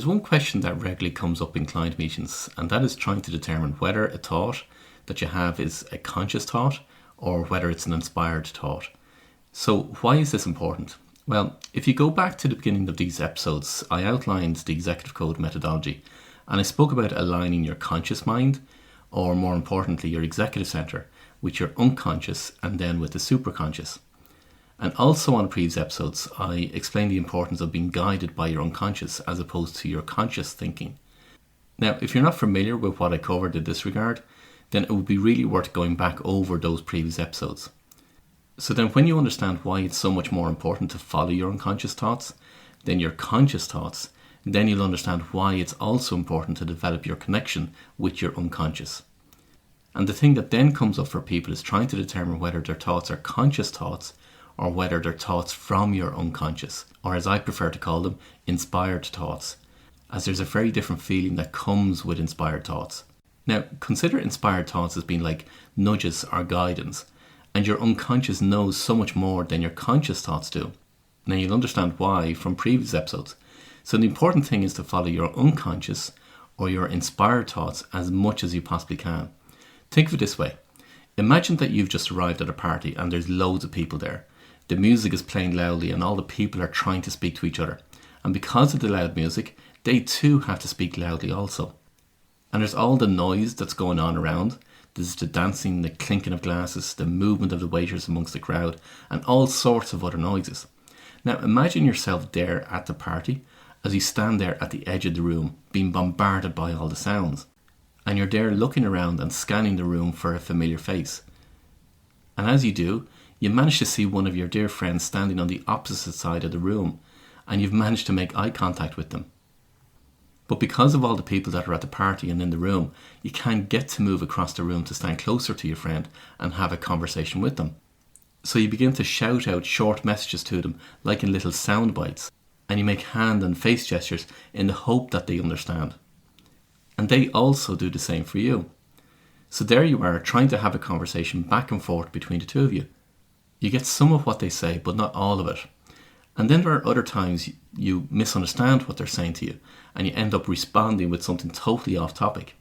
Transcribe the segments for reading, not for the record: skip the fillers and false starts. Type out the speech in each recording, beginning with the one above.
one question that regularly comes up in client meetings, and that is trying to determine whether a thought that you have is a conscious thought or whether it's an inspired thought. So why is this important? Well, if you go back to the beginning of these episodes, I outlined the executive code methodology, and I spoke about aligning your conscious mind, or more importantly, your executive center, with your unconscious and then with the superconscious. And also on previous episodes, I explained the importance of being guided by your unconscious as opposed to your conscious thinking. Now, if you're not familiar with what I covered in this regard, then it would be really worth going back over those previous episodes. So then when you understand why it's so much more important to follow your unconscious thoughts than your conscious thoughts, then you'll understand why it's also important to develop your connection with your unconscious. And the thing that then comes up for people is trying to determine whether their thoughts are conscious thoughts or whether they're thoughts from your unconscious, or as I prefer to call them, inspired thoughts, as there's a very different feeling that comes with inspired thoughts. Now, consider inspired thoughts as being like nudges or guidance, and your unconscious knows so much more than your conscious thoughts do. Now, you'll understand why from previous episodes. So the important thing is to follow your unconscious or your inspired thoughts as much as you possibly can. Think of it this way. Imagine that you've just arrived at a party and there's loads of people there. The music is playing loudly and all the people are trying to speak to each other. And because of the loud music, they too have to speak loudly also. And there's all the noise that's going on around. There's the dancing, the clinking of glasses, the movement of the waiters amongst the crowd, and all sorts of other noises. Now imagine yourself there at the party as you stand there at the edge of the room, being bombarded by all the sounds. And you're there looking around and scanning the room for a familiar face. And as you do, you manage to see one of your dear friends standing on the opposite side of the room, and you've managed to make eye contact with them. But because of all the people that are at the party and in the room, you can't get to move across the room to stand closer to your friend and have a conversation with them. So you begin to shout out short messages to them, like in little sound bites, and you make hand and face gestures in the hope that they understand. And they also do the same for you. So there you are, trying to have a conversation back and forth between the two of you. You get some of what they say, but not all of it. And then there are other times you misunderstand what they're saying to you, and you end up responding with something totally off topic.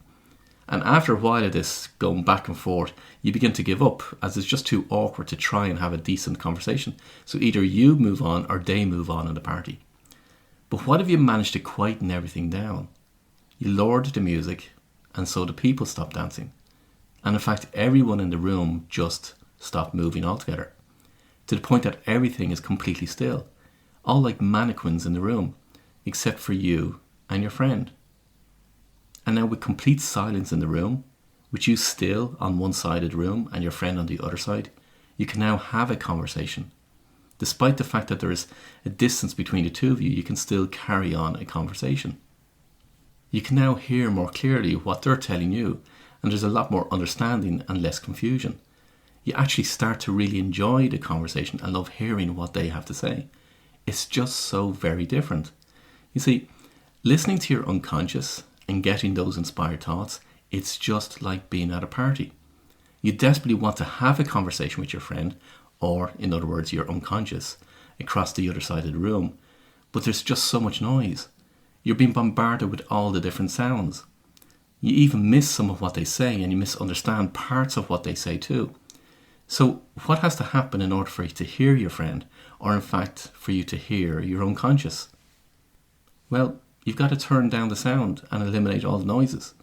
And after a while of this going back and forth, you begin to give up, as it's just too awkward to try and have a decent conversation. So either you move on or they move on in the party. But what if you managed to quieten everything down? You lowered the music, and so the people stopped dancing. And in fact, everyone in the room just stopped moving altogether, to the point that everything is completely still, all like mannequins in the room, except for you and your friend. And now with complete silence in the room, with you still on one side of the room and your friend on the other side, you can now have a conversation. Despite the fact that there is a distance between the two of you, you can still carry on a conversation. You can now hear more clearly what they're telling you, and there's a lot more understanding and less confusion. You actually start to really enjoy the conversation and love hearing what they have to say. It's just so very different. You see, listening to your unconscious and getting those inspired thoughts, it's just like being at a party. You desperately want to have a conversation with your friend, or in other words, your unconscious, across the other side of the room, but there's just so much noise. You're being bombarded with all the different sounds. You even miss some of what they say, and you misunderstand parts of what they say too. So what has to happen in order for you to hear your friend, or in fact for you to hear your unconscious? Well, you've got to turn down the sound and eliminate all the noises.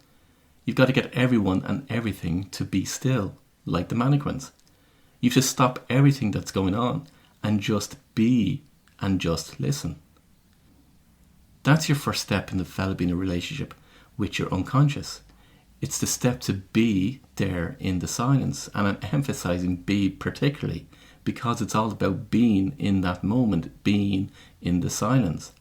You've got to get everyone and everything to be still, like the mannequins. You have to stop everything that's going on and just be and just listen. That's your first step in developing a relationship with your unconscious. It's the step to be there in the silence, and I'm emphasizing be particularly because it's all about being in that moment, being in the silence.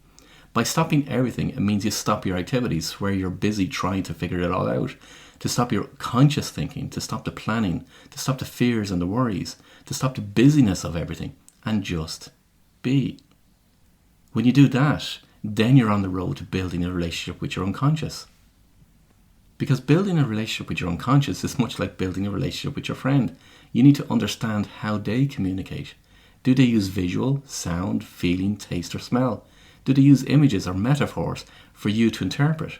By stopping everything, it means you stop your activities where you're busy trying to figure it all out, to stop your conscious thinking, to stop the planning, to stop the fears and the worries, to stop the busyness of everything, and just be. When you do that, then you're on the road to building a relationship with your unconscious. Because building a relationship with your unconscious is much like building a relationship with your friend. You need to understand how they communicate. Do they use visual, sound, feeling, taste or smell? Do they use images or metaphors for you to interpret?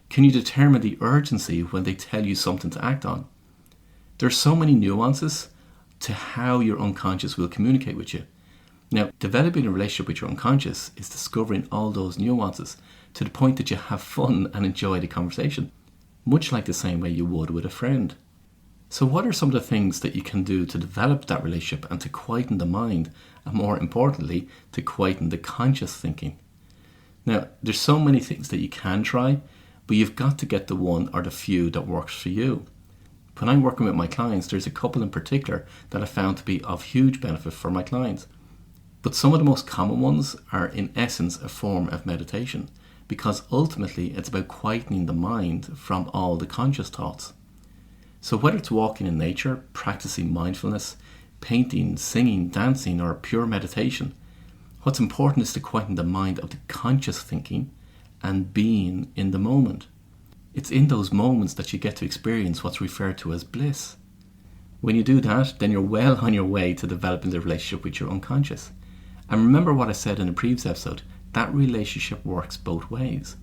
Can you determine the urgency when they tell you something to act on? There's so many nuances to how your unconscious will communicate with you. Now, developing a relationship with your unconscious is discovering all those nuances to the point that you have fun and enjoy the conversation, much like the same way you would with a friend. So what are some of the things that you can do to develop that relationship and to quieten the mind, and more importantly, to quieten the conscious thinking? Now, there's so many things that you can try, but you've got to get the one or the few that works for you. When I'm working with my clients, there's a couple in particular that I found to be of huge benefit for my clients. But some of the most common ones are in essence a form of meditation, because ultimately it's about quietening the mind from all the conscious thoughts. So whether it's walking in nature, practicing mindfulness, painting, singing, dancing, or pure meditation, what's important is to quieten the mind of the conscious thinking and being in the moment. It's in those moments that you get to experience what's referred to as bliss. When you do that, then you're well on your way to developing the relationship with your unconscious. And remember what I said in a previous episode, that relationship works both ways.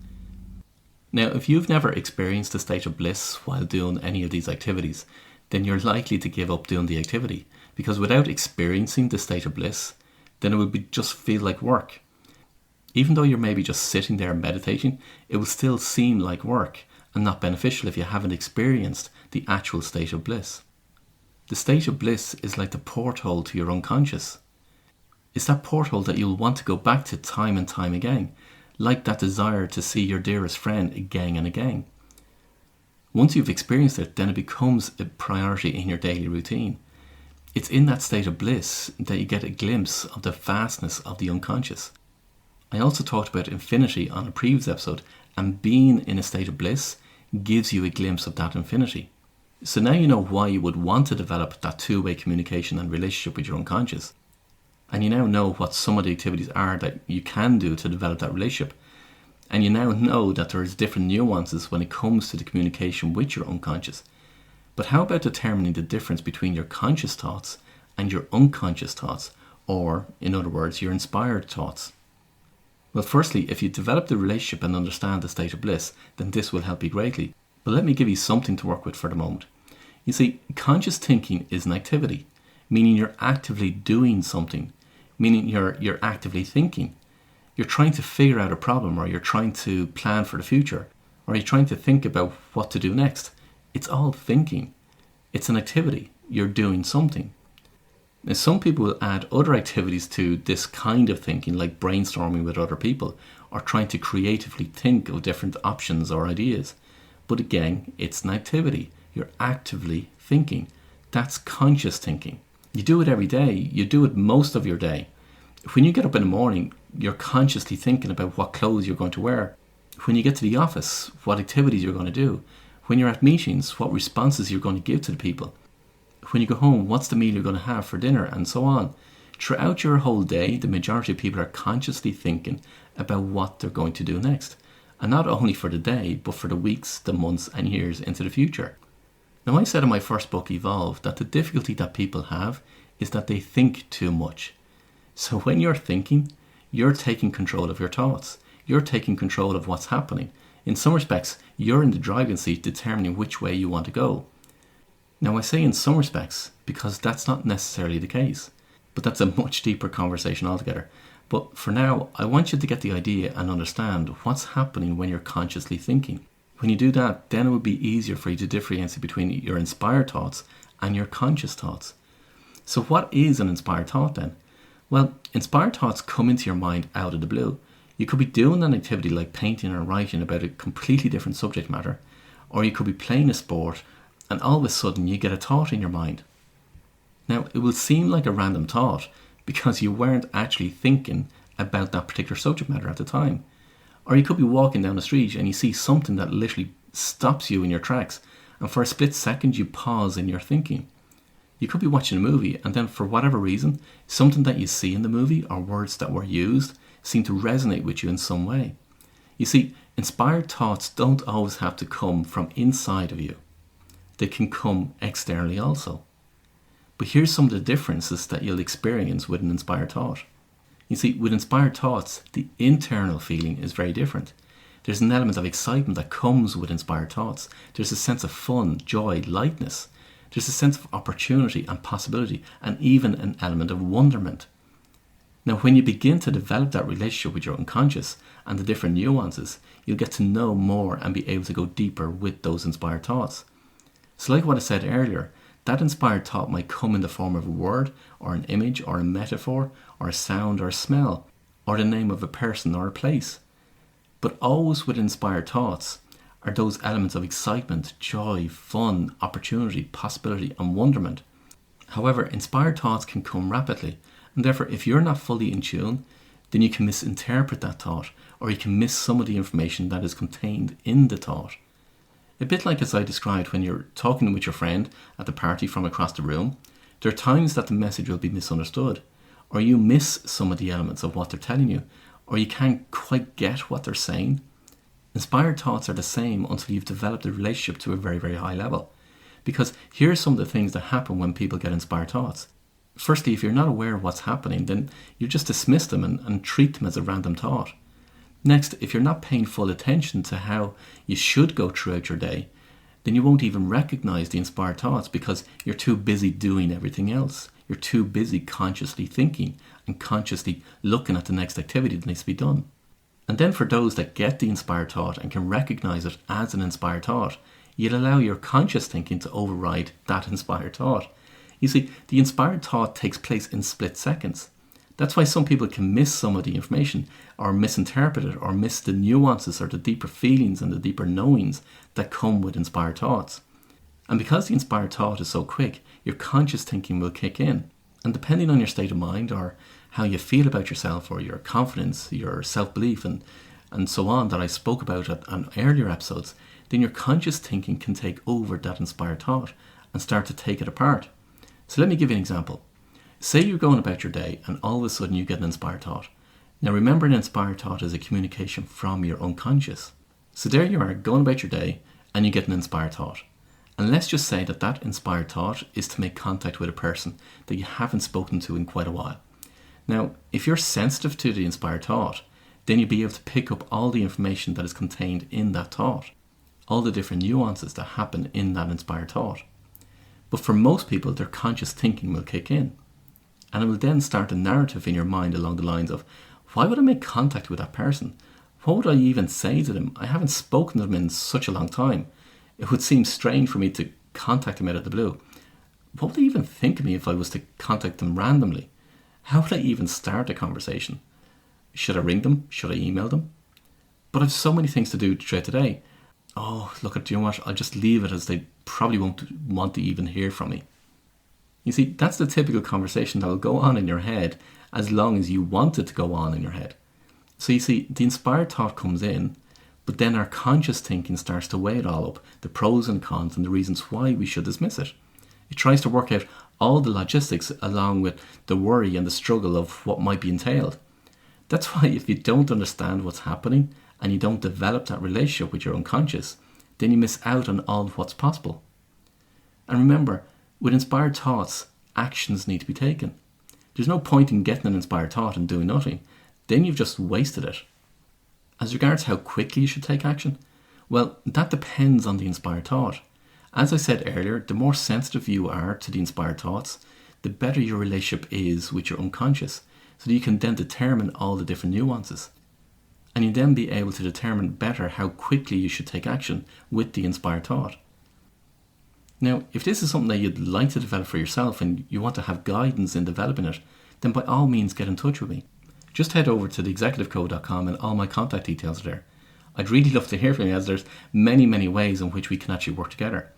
Now, if you've never experienced a state of bliss while doing any of these activities, then you're likely to give up doing the activity, because without experiencing the state of bliss, then it would just feel like work. Even though you're maybe just sitting there meditating, it will still seem like work and not beneficial if you haven't experienced the actual state of bliss. The state of bliss is like the porthole to your unconscious. It's that porthole that you'll want to go back to time and time again, like that desire to see your dearest friend again and again. Once you've experienced it, then it becomes a priority in your daily routine. It's in that state of bliss that you get a glimpse of the vastness of the unconscious. I also talked about infinity on a previous episode, and being in a state of bliss gives you a glimpse of that infinity. So now you know why you would want to develop that two-way communication and relationship with your unconscious. And you now know what some of the activities are that you can do to develop that relationship. And you now know that there is different nuances when it comes to the communication with your unconscious. But how about determining the difference between your conscious thoughts and your unconscious thoughts, or, in other words, your inspired thoughts? Well, firstly, if you develop the relationship and understand the state of bliss, then this will help you greatly. But let me give you something to work with for the moment. You see, conscious thinking is an activity, meaning you're actively doing something, meaning you're actively thinking. You're trying to figure out a problem, or you're trying to plan for the future, or you're trying to think about what to do next. It's all thinking. It's an activity. You're doing something. Now, some people will add other activities to this kind of thinking, like brainstorming with other people, or trying to creatively think of different options or ideas. But again, it's an activity. You're actively thinking. That's conscious thinking. You do it every day. You do it most of your day. When you get up in the morning, you're consciously thinking about what clothes you're going to wear. When you get to the office, what activities you're going to do. When you're at meetings, what responses you're going to give to the people. When you go home, what's the meal you're going to have for dinner, and so on. Throughout your whole day, the majority of people are consciously thinking about what they're going to do next. And not only for the day, but for the weeks, the months and years into the future. Now, I said in my first book, Evolve, that the difficulty that people have is that they think too much. So when you're thinking, you're taking control of your thoughts. You're taking control of what's happening. In some respects, you're in the driving seat determining which way you want to go. Now, I say in some respects because that's not necessarily the case, but that's a much deeper conversation altogether. But for now, I want you to get the idea and understand what's happening when you're consciously thinking. When you do that, then it will be easier for you to differentiate between your inspired thoughts and your conscious thoughts. So what is an inspired thought then? Well, inspired thoughts come into your mind out of the blue. You could be doing an activity like painting or writing about a completely different subject matter, or you could be playing a sport and all of a sudden you get a thought in your mind. Now, it will seem like a random thought because you weren't actually thinking about that particular subject matter at the time. Or you could be walking down the street and you see something that literally stops you in your tracks, and for a split second you pause in your thinking. You could be watching a movie and then for whatever reason, something that you see in the movie or words that were used seem to resonate with you in some way. You see, inspired thoughts don't always have to come from inside of you. They can come externally also. But here's some of the differences that you'll experience with an inspired thought. You see, with inspired thoughts, the internal feeling is very different. There's an element of excitement that comes with inspired thoughts. There's a sense of fun, joy, lightness. There's a sense of opportunity and possibility, and even an element of wonderment. Now, when you begin to develop that relationship with your unconscious and the different nuances, you'll get to know more and be able to go deeper with those inspired thoughts. So like what I said earlier, that inspired thought might come in the form of a word, or an image, or a metaphor, or a sound, or a smell, or the name of a person or a place. But always with inspired thoughts are those elements of excitement, joy, fun, opportunity, possibility, and wonderment. However, inspired thoughts can come rapidly, and therefore if you're not fully in tune, then you can misinterpret that thought, or you can miss some of the information that is contained in the thought. A bit like as I described when you're talking with your friend at the party from across the room, there are times that the message will be misunderstood, or you miss some of the elements of what they're telling you, or you can't quite get what they're saying. Inspired thoughts are the same until you've developed a relationship to a very, very high level. Because here are some of the things that happen when people get inspired thoughts. Firstly, if you're not aware of what's happening, then you just dismiss them and treat them as a random thought. Next, if you're not paying full attention to how you should go throughout your day, then you won't even recognize the inspired thoughts because you're too busy doing everything else. You're too busy consciously thinking and consciously looking at the next activity that needs to be done. And then for those that get the inspired thought and can recognize it as an inspired thought, you'll allow your conscious thinking to override that inspired thought. You see, the inspired thought takes place in split seconds. That's why some people can miss some of the information or misinterpret it or miss the nuances or the deeper feelings and the deeper knowings that come with inspired thoughts. And because the inspired thought is so quick, your conscious thinking will kick in. And depending on your state of mind or how you feel about yourself or your confidence, your self-belief and so on that I spoke about on earlier episodes, then your conscious thinking can take over that inspired thought and start to take it apart. So let me give you an example. Say you're going about your day and all of a sudden you get an inspired thought. Now remember, an inspired thought is a communication from your unconscious. So there you are going about your day and you get an inspired thought. And let's just say that that inspired thought is to make contact with a person that you haven't spoken to in quite a while. Now, if you're sensitive to the inspired thought, then you'll be able to pick up all the information that is contained in that thought, all the different nuances that happen in that inspired thought. But for most people, their conscious thinking will kick in. And it will then start a narrative in your mind along the lines of, why would I make contact with that person? What would I even say to them? I haven't spoken to them in such a long time. It would seem strange for me to contact them out of the blue. What would they even think of me if I was to contact them randomly? How would I even start a conversation? Should I ring them? Should I email them? But I've so many things to do throughout the day. Oh, look, do you know what? I'll just leave it, as they probably won't want to even hear from me. You see, that's the typical conversation that will go on in your head as long as you want it to go on in your head. So you see, the inspired thought comes in, but then our conscious thinking starts to weigh it all up, the pros and cons and the reasons why we should dismiss it. It tries to work out all the logistics along with the worry and the struggle of what might be entailed. That's why if you don't understand what's happening and you don't develop that relationship with your unconscious, then you miss out on all of what's possible. And remember, with inspired thoughts, actions need to be taken. There's no point in getting an inspired thought and doing nothing. Then you've just wasted it. As regards how quickly you should take action, well, that depends on the inspired thought. As I said earlier, the more sensitive you are to the inspired thoughts, the better your relationship is with your unconscious, so that you can then determine all the different nuances. And you then be able to determine better how quickly you should take action with the inspired thought. Now, if this is something that you'd like to develop for yourself and you want to have guidance in developing it, then by all means get in touch with me. Just head over to theexecutivecode.com and all my contact details are there. I'd really love to hear from you, as there's many, many ways in which we can actually work together.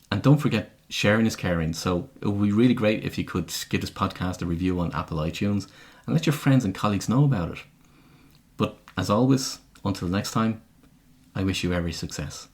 And don't forget, sharing is caring, so it would be really great if you could give this podcast a review on Apple iTunes and let your friends and colleagues know about it. But as always, until next time, I wish you every success.